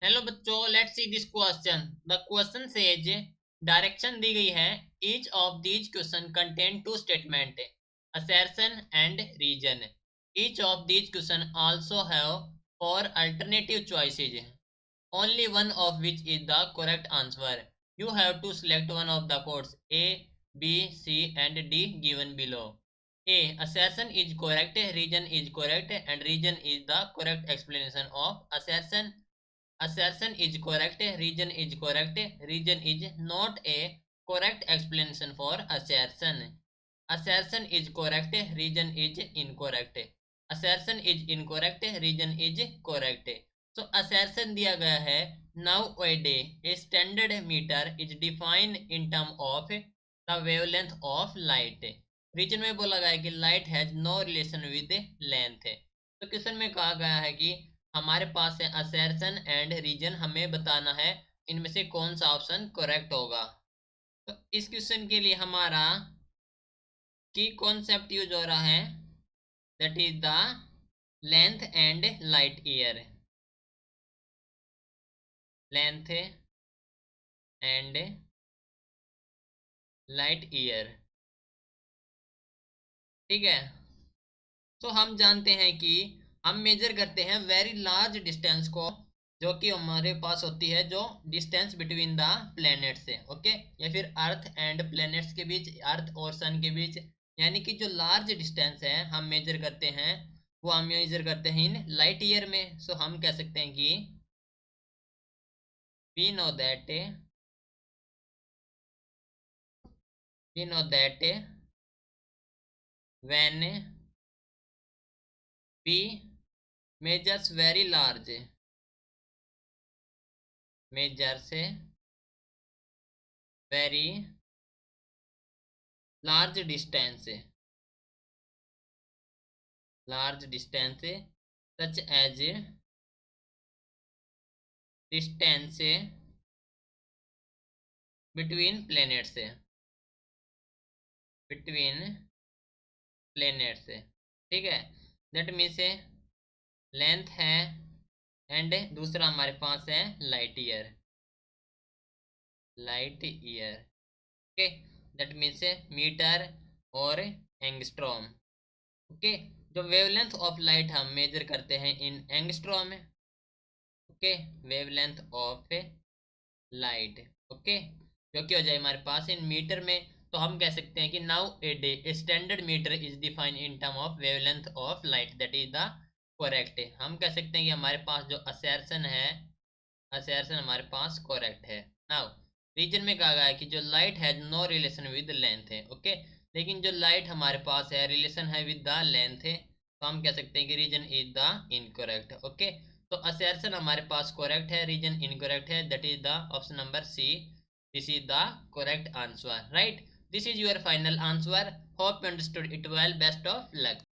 Hello बच्चों, let's see this question. The question says, direction दी गई है। Each of these question contain two statement, assertion and reason. Each of these question also have four alternative choices, only one of which is the correct answer. You have to select one of the codes A, B, C and D given below. A. Assertion is correct, reason is correct and reason is the correct explanation of assertion. Assertion is correct, reason is correct, reason is not a correct explanation for assertion. Assertion is correct, reason is incorrect. Assertion is incorrect, reason is correct. So assertion दिया गया है, nowadays a standard meter is defined in term of the wavelength of light. Reason में बोला गया है कि light has no relation with length. तो question में कहा गया है कि हमारे पास है असर्शन एंड रीजन, हमें बताना है इनमें से कौन सा ऑप्शन करेक्ट होगा। तो इस क्वेश्चन के लिए हमारा की कॉन्सेप्ट यूज हो रहा है, that is the length and light year. Length and light year, ठीक है। तो हम जानते हैं कि हम मेजर करते हैं वेरी लार्ज डिस्टेंस को, जो कि हमारे पास होती है जो डिस्टेंस बिटवीन द प्लैनेट्स है, ओके, या फिर अर्थ एंड प्लैनेट्स के बीच, अर्थ और सन के बीच, यानी कि जो लार्ज डिस्टेंस है हम मेजर करते हैं वो हम मेजर करते हैं इन लाइट ईयर में। सो हम कह सकते हैं कि we know that when we measures very large, measures very large distance, such as distance between planets, ठीक है। दैट मीन्स लेंथ है एंड दूसरा हमारे पास है light year, okay. That means metre और एंगस्ट्रॉम, ओके। जो वेवलेंथ ऑफ लाइट हम मेजर करते हैं in angstrom, okay, wavelength of light, okay, जो कि हो जाए हमारे पास इन मीटर में। तो हम कह सकते हैं कि now a day standard metre is defined in term of wavelength of light, that is the correct. हम कह सकते हैं कि हमारे पास जो असर्शन है, असर्शन हमारे पास करेक्ट है। नाउ रीजन में कहा गया है कि जो light has no relation with length है, ओके, लेकिन जो लाइट हमारे पास है रिलेशन है विद द लेंथ है, तो हम कह सकते हैं कि reason is the incorrect, okay. तो असर्शन हमारे पास करेक्ट है, रीजन इनकरेक्ट है, that is the option number C, this is the correct answer, right. This is your final answer, hope you understood it well, best of luck.